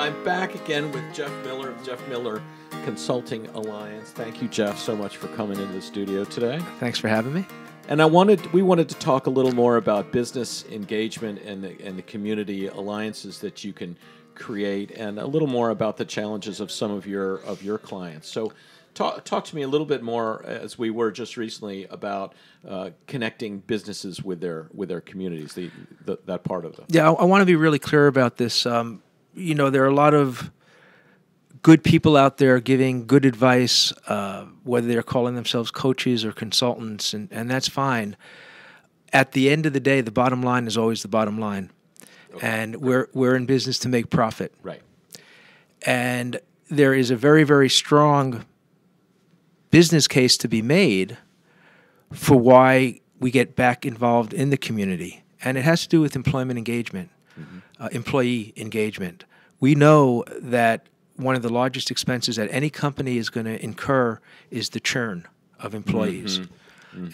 I'm back again with Jeff Miller of Jeff Miller Consulting Alliance. Thank you, Jeff, so much for coming into the studio today. Thanks for having me. And we wanted to talk a little more about business engagement and the community alliances that you can create, and a little more about the challenges of some of your clients. So, talk to me a little bit more, as we were just recently, about connecting businesses with their communities. That part of it. Yeah, I want to be really clear about this. There are a lot of good people out there giving good advice, whether they're calling themselves coaches or consultants, and that's fine. At the end of the day, the bottom line is always the bottom line. Okay. And we're in business to make profit. Right. And there is a very, very strong business case to be made for why we get back involved in the community. And it has to do with employment engagement, employee engagement. We know that one of the largest expenses that any company is going to incur is the churn of employees.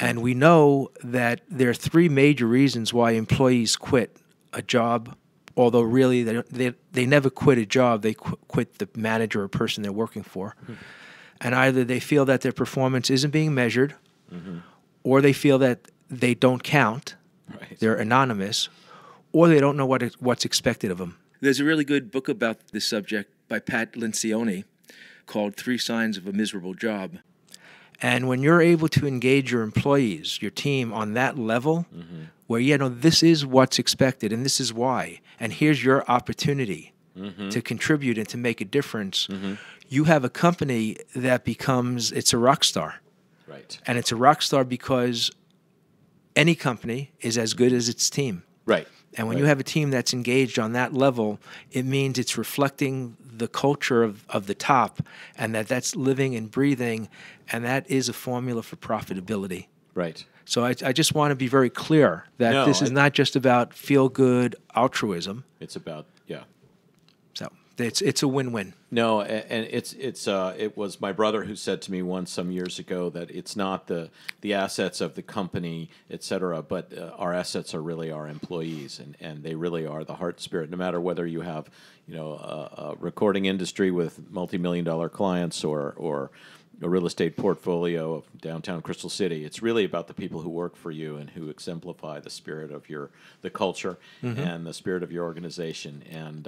And we know that there are three major reasons why employees quit a job, although really they never quit a job. They quit the manager or person they're working for. And either they feel that their performance isn't being measured, or they feel that they don't count, they're anonymous, or they don't know what's expected of them. There's a really good book about this subject by Pat Lencioni called 3 Signs of a Miserable Job. And when you're able to engage your employees, your team, on that level, where, this is what's expected and this is why, and here's your opportunity to contribute and to make a difference, you have a company that it's a rock star. Right. And it's a rock star because any company is as good as its team. Right. And when you have a team that's engaged on that level, it means it's reflecting the culture of the top, and that's living and breathing, and that is a formula for profitability. Right. So I just want to be very clear that this is not just about feel-good altruism. It's about, So it's a win-win. No, and it was my brother who said to me once some years ago that it's not the assets of the company, et cetera, but our assets are really our employees, and they really are the heart and spirit. No matter whether you have a recording industry with multi-million-dollar clients or a real estate portfolio of downtown Crystal City, it's really about the people who work for you and who exemplify the spirit of the culture and the spirit of your organization. And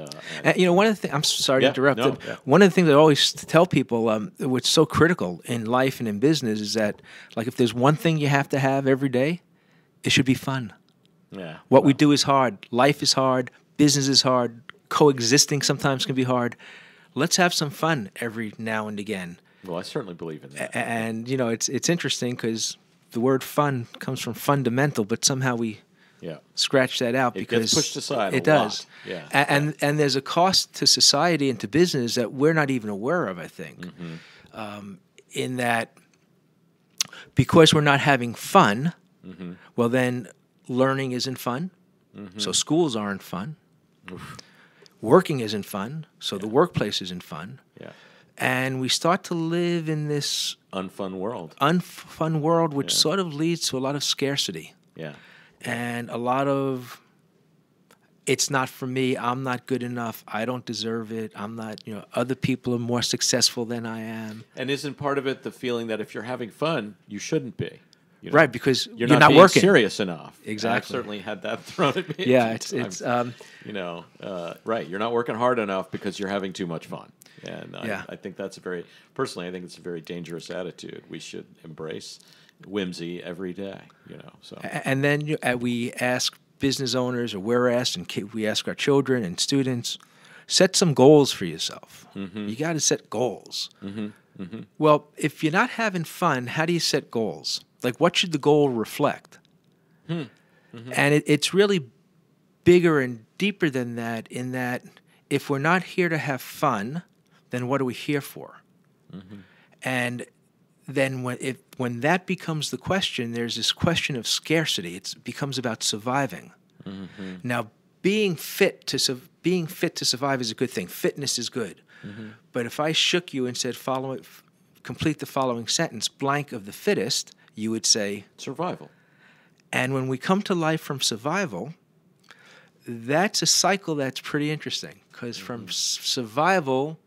one of the things, I'm sorry to interrupt. One of the things I always tell people, what's so critical in life and in business, is that, like, if there's one thing you have to have every day, it should be fun. Yeah. What we do is hard. Life is hard. Business is hard. Coexisting sometimes can be hard. Let's have some fun every now and again. Well, I certainly believe in that. And, it's interesting because the word fun comes from fundamental, but somehow we scratch that out because it gets pushed aside. It does. Yeah. And there's a cost to society and to business that we're not even aware of, I think, in that because we're not having fun, well, then learning isn't fun, so schools aren't fun. Working isn't fun, so the workplace isn't fun. Yeah. And we start to live in this unfun world, which sort of leads to a lot of scarcity. Yeah. And a lot of, it's not for me, I'm not good enough, I don't deserve it, I'm not, other people are more successful than I am. And isn't part of it the feeling that if you're having fun, you shouldn't be? Right, because you're not being working serious enough. Exactly. I've certainly had that thrown at me. Yeah, it's right. You're not working hard enough because you're having too much fun. And I think that's personally, I think it's a very dangerous attitude. We should embrace whimsy every day, So. And then we ask business owners, or we're asked, and we ask our children and students, set some goals for yourself. You got to set goals. Well, if you're not having fun, how do you set goals? Like, what should the goal reflect? And it's really bigger and deeper than that, in that if we're not here to have fun, then what are we here for? And then when that becomes the question, there's this question of scarcity. It becomes about surviving. Now, being fit to survive is a good thing. Fitness is good. But if I shook you and said, complete the following sentence, blank of the fittest, you would say survival. And when we come to life from survival, that's a cycle that's pretty interesting because from survival,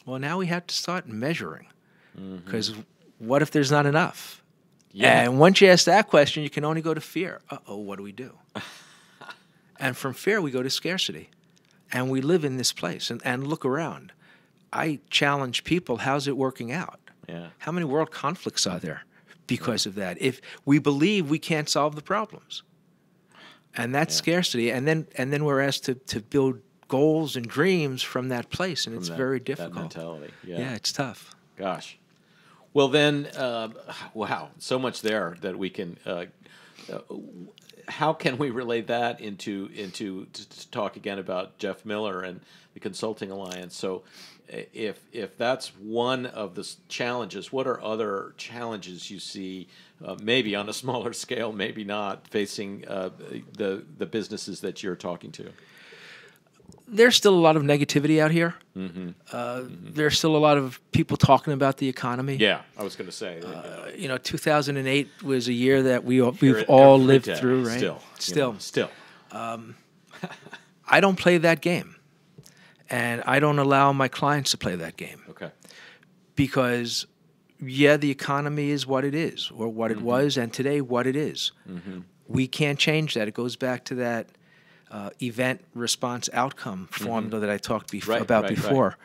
well, now we have to start measuring because what if there's not enough? Yeah. And once you ask that question, you can only go to fear. Uh-oh, what do we do? And from fear, we go to scarcity. And we live in this place and look around. I challenge people, how's it working out? Yeah. How many world conflicts are there because of that? If we believe we can't solve the problems. And that's scarcity. And then we're asked to build goals and dreams from that place, and it's very difficult. That mentality. Yeah, it's tough. Gosh. Well, then, wow, so much there that we can. How can we relate that into to talk again about Jeff Miller and the Consulting Alliance? So, if that's one of the challenges, what are other challenges you see, maybe on a smaller scale, maybe not, facing the businesses that you're talking to? There's still a lot of negativity out here. There's still a lot of people talking about the economy. Yeah, I was going to say. 2008 was a year that we've all lived through, right? Still. I don't play that game, and I don't allow my clients to play that game. Okay. Because, the economy is what it is, or what it was, and today what it is. We can't change that. It goes back to that event response outcome formula that I talked about before,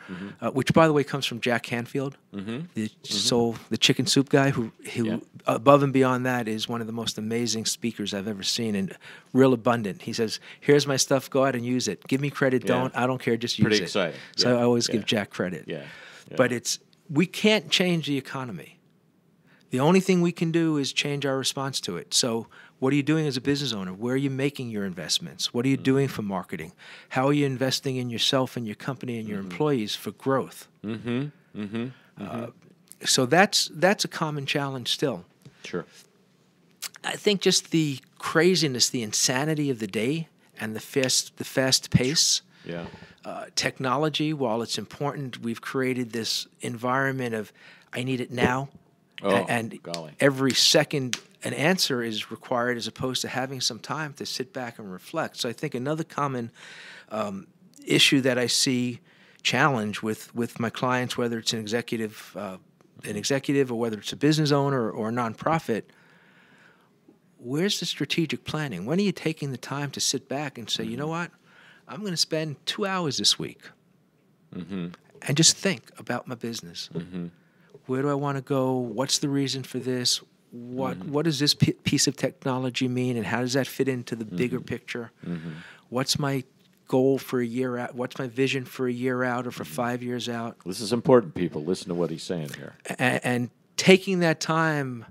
which, by the way, comes from Jack Canfield, the chicken soup guy, who above and beyond that is one of the most amazing speakers I've ever seen, and real abundant. He says, "Here's my stuff. Go out and use it. Give me credit. Don't. I don't care. Just use it." Pretty exciting. So I always give Jack credit. But we can't change the economy. The only thing we can do is change our response to it. So what are you doing as a business owner? Where are you making your investments? What are you doing for marketing? How are you investing in yourself and your company and your employees for growth? So that's a common challenge still. Sure. I think just the craziness, the insanity of the day, and the fast pace. Technology, while it's important, we've created this environment of I need it now. And every second an answer is required as opposed to having some time to sit back and reflect. So I think another common issue that I see challenge with my clients, whether it's an executive or whether it's a business owner or a nonprofit, where's the strategic planning? When are you taking the time to sit back and say, you know what, I'm going to spend 2 hours this week and just think about my business. Where do I want to go? What's the reason for this? What does this piece of technology mean, and how does that fit into the bigger picture? What's my goal for a year out? What's my vision for a year out or for 5 years out? This is important, people. Listen to what he's saying here. And taking that time,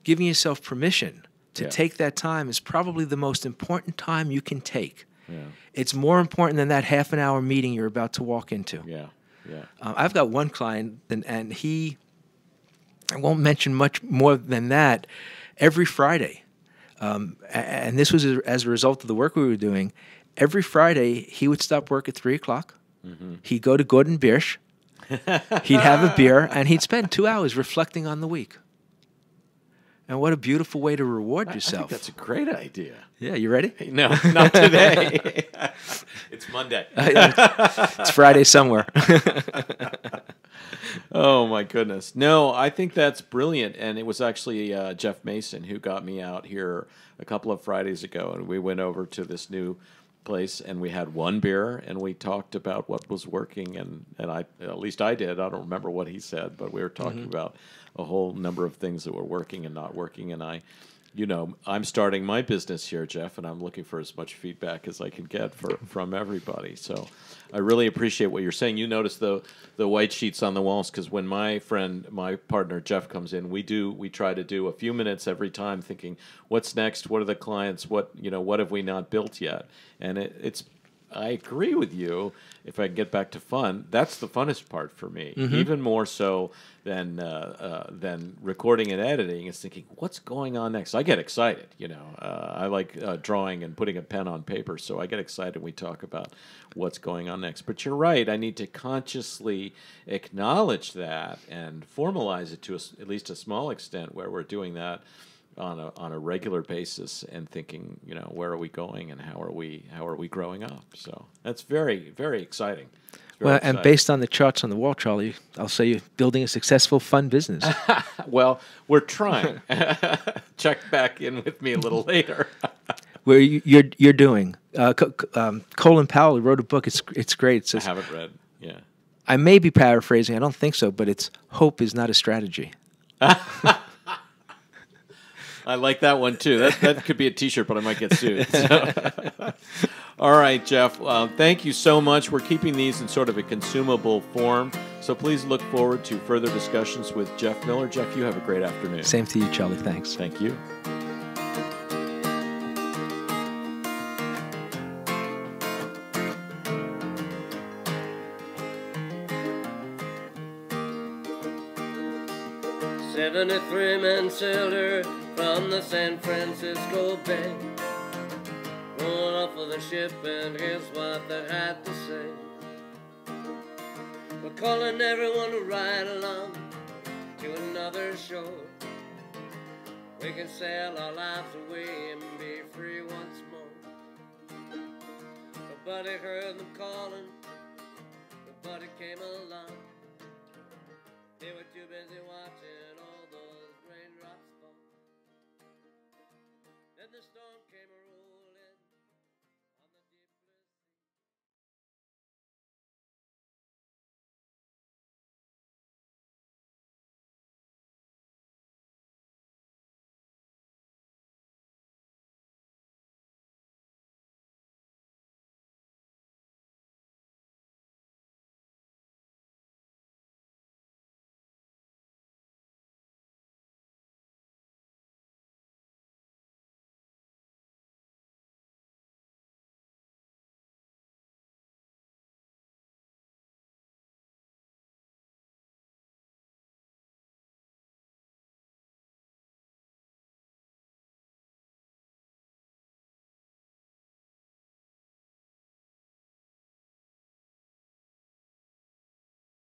giving yourself permission to take that time is probably the most important time you can take. It's more important than that half-an-hour meeting you're about to walk into. I've got one client, and he, I won't mention much more than that, every Friday, and this was as a result of the work we were doing, every Friday he would stop work at 3 o'clock. He'd go to Gordon Biersch, he'd have a beer, and he'd spend 2 hours reflecting on the week. And what a beautiful way to reward yourself. I think that's a great idea. Yeah, you ready? No, not today. It's Monday. It's Friday somewhere. Oh, my goodness. No, I think that's brilliant. And it was actually Jeff Mason who got me out here a couple of Fridays ago. And we went over to this new place, and we had one beer, and we talked about what was working. And I, at least I did. I don't remember what he said, but we were talking about a whole number of things that were working and not working. And I'm starting my business here, Jeff, and I'm looking for as much feedback as I can get from everybody. So I really appreciate what you're saying. You notice the white sheets on the walls, because when my partner Jeff comes in, we try to do a few minutes every time thinking, what's next? What are the clients? What have we not built yet? And I agree with you. If I can get back to fun, that's the funnest part for me. Even more so than recording and editing, is thinking, what's going on next? I get excited. I like drawing and putting a pen on paper, so I get excited when we talk about what's going on next. But you're right. I need to consciously acknowledge that and formalize it to at least a small extent where we're doing that on a regular basis and thinking, where are we going and how are we growing up? So that's very, very exciting. Well, and based on the charts on the wall, Charlie, I'll say you're building a successful, fun business. Well, we're trying. Check back in with me a little later. Where you're doing. Colin Powell wrote a book. It's great. It says, I haven't read. Yeah. I may be paraphrasing. I don't think so, but it's hope is not a strategy. I like that one too. That could be a T-shirt, but I might get sued. So. All right, Jeff. Thank you so much. We're keeping these in sort of a consumable form, so please look forward to further discussions with Jeff Miller. Jeff, you have a great afternoon. Same to you, Charlie. Thanks. Thank you. "73 men sailed her from the San Francisco Bay, rolling off of the ship, and here's what they had to say. We're calling everyone to ride along to another shore. We can sail our lives away and be free once more." Nobody heard them calling, nobody came along. They were too busy watching all those raindrops fall. Then the storm came around.